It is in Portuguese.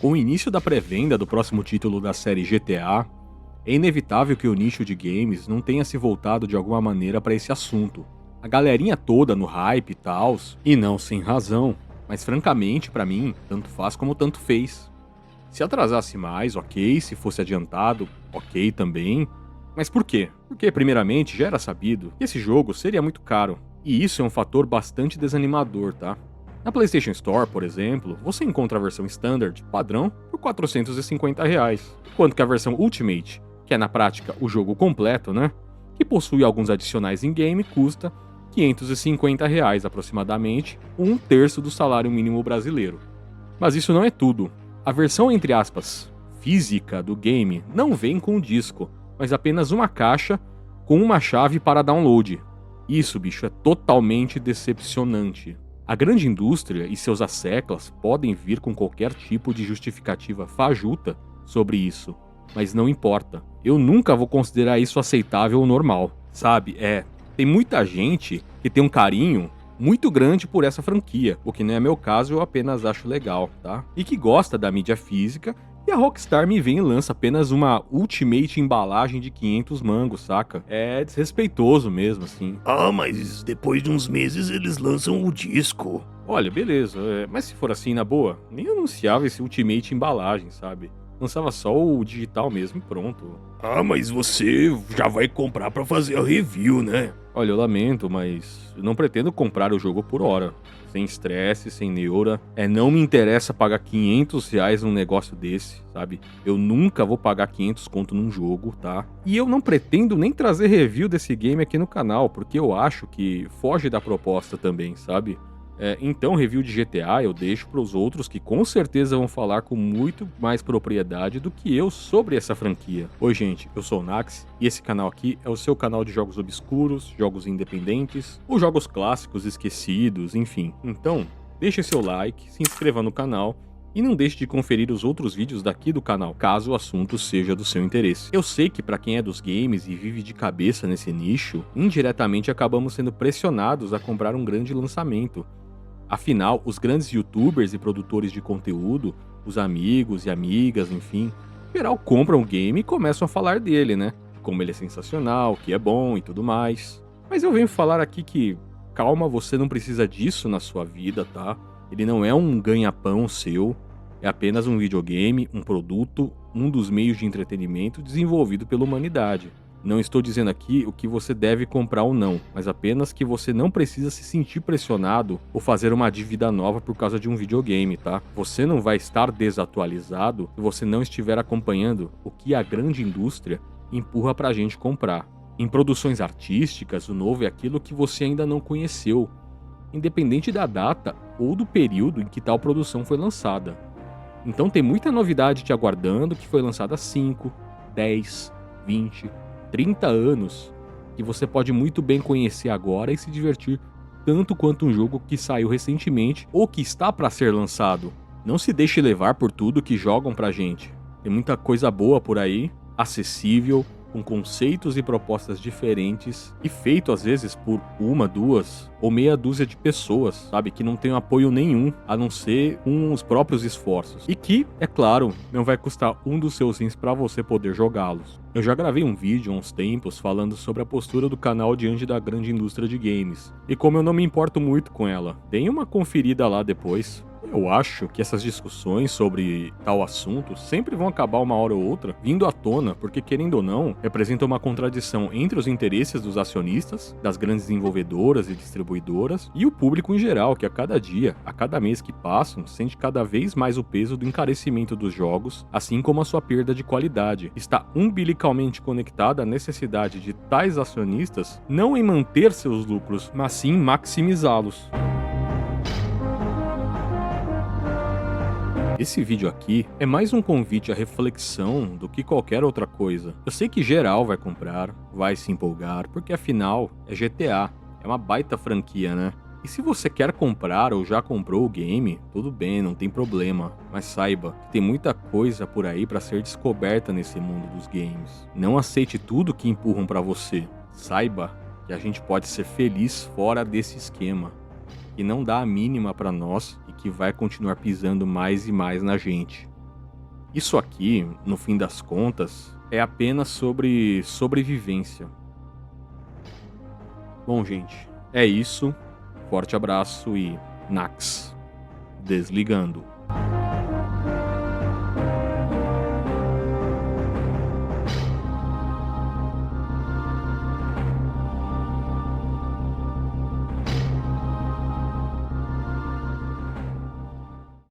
Com o início da pré-venda do próximo título da série GTA, é inevitável que o nicho de games não tenha se voltado de alguma maneira para esse assunto. A galerinha toda no hype e tals, e não sem razão, mas francamente pra mim, tanto faz como tanto fez. Se atrasasse mais, ok, se fosse adiantado, ok também. Mas por quê? Porque primeiramente já era sabido que esse jogo seria muito caro, e isso é um fator bastante desanimador, tá? Na PlayStation Store, por exemplo, você encontra a versão Standard, padrão, por R$ 450, enquanto que a versão Ultimate, que é na prática o jogo completo, né, que possui alguns adicionais in-game, custa R$ 550 aproximadamente, um terço do salário mínimo brasileiro. Mas isso não é tudo. A versão, entre aspas, física do game não vem com o disco, mas apenas uma caixa com uma chave para download. Isso, bicho, é totalmente decepcionante. A grande indústria e seus asseclas podem vir com qualquer tipo de justificativa fajuta sobre isso, mas não importa. Eu nunca vou considerar isso aceitável ou normal, sabe? Tem muita gente que tem um carinho muito grande por essa franquia, o que não é meu caso, eu apenas acho legal, tá? E que gosta da mídia física, e a Rockstar me vem e lança apenas uma Ultimate embalagem de 500 mangos, saca? É desrespeitoso mesmo, assim. Ah, mas depois de uns meses eles lançam o disco. Olha, beleza, mas se for assim, na boa, nem anunciava esse Ultimate embalagem, sabe? Lançava só o digital mesmo e pronto. Ah, mas você já vai comprar pra fazer a review, né? Olha, eu lamento, mas eu não pretendo comprar o jogo por hora. Sem estresse, sem neura. Não me interessa pagar R$ 500 num negócio desse, sabe? Eu nunca vou pagar 500 conto num jogo, tá? E eu não pretendo nem trazer review desse game aqui no canal, porque eu acho que foge da proposta também, sabe? Então, review de GTA eu deixo para os outros que com certeza vão falar com muito mais propriedade do que eu sobre essa franquia. Oi, gente, eu sou o Nax e esse canal aqui é o seu canal de jogos obscuros, jogos independentes, ou jogos clássicos esquecidos, enfim. Então, deixe seu like, se inscreva no canal e não deixe de conferir os outros vídeos daqui do canal, caso o assunto seja do seu interesse. Eu sei que para quem é dos games e vive de cabeça nesse nicho, indiretamente acabamos sendo pressionados a comprar um grande lançamento. Afinal, os grandes youtubers e produtores de conteúdo, os amigos e amigas, enfim, em geral compram o game e começam a falar dele, né? Como ele é sensacional, que é bom e tudo mais. Mas eu venho falar aqui que, calma, você não precisa disso na sua vida, tá? Ele não é um ganha-pão seu, é apenas um videogame, um produto, um dos meios de entretenimento desenvolvido pela humanidade. Não estou dizendo aqui o que você deve comprar ou não, mas apenas que você não precisa se sentir pressionado ou fazer uma dívida nova por causa de um videogame, tá? Você não vai estar desatualizado se você não estiver acompanhando o que a grande indústria empurra pra gente comprar. Em produções artísticas, o novo é aquilo que você ainda não conheceu, independente da data ou do período em que tal produção foi lançada. Então tem muita novidade te aguardando que foi lançada há 5, 10, 20, 30 anos, que você pode muito bem conhecer agora e se divertir tanto quanto um jogo que saiu recentemente ou que está para ser lançado. Não se deixe levar por tudo que jogam pra gente. Tem muita coisa boa por aí, acessível, com conceitos e propostas diferentes e feito às vezes por uma, duas ou meia dúzia de pessoas, sabe, que não tem apoio nenhum a não ser com os próprios esforços e que, é claro, não vai custar um dos seus rins para você poder jogá-los. Eu já gravei um vídeo há uns tempos falando sobre a postura do canal diante da grande indústria de games e como eu não me importo muito com ela. Deem uma conferida lá depois. Eu acho que essas discussões sobre tal assunto sempre vão acabar uma hora ou outra vindo à tona, porque querendo ou não, representa uma contradição entre os interesses dos acionistas, das grandes desenvolvedoras e distribuidoras, e o público em geral, que a cada dia, a cada mês que passam, sente cada vez mais o peso do encarecimento dos jogos, assim como a sua perda de qualidade. Está umbilicalmente conectada à necessidade de tais acionistas não em manter seus lucros, mas sim maximizá-los. Esse vídeo aqui é mais um convite à reflexão do que qualquer outra coisa. Eu sei que geral vai comprar, vai se empolgar, porque afinal é GTA, é uma baita franquia, né? E se você quer comprar ou já comprou o game, tudo bem, não tem problema. Mas saiba que tem muita coisa por aí para ser descoberta nesse mundo dos games. Não aceite tudo que empurram para você. Saiba que a gente pode ser feliz fora desse esquema. E não dá a mínima para nós e que vai continuar pisando mais e mais na gente. Isso aqui, no fim das contas, é apenas sobre sobrevivência. Bom, gente, é isso. Forte abraço e Nax. Desligando.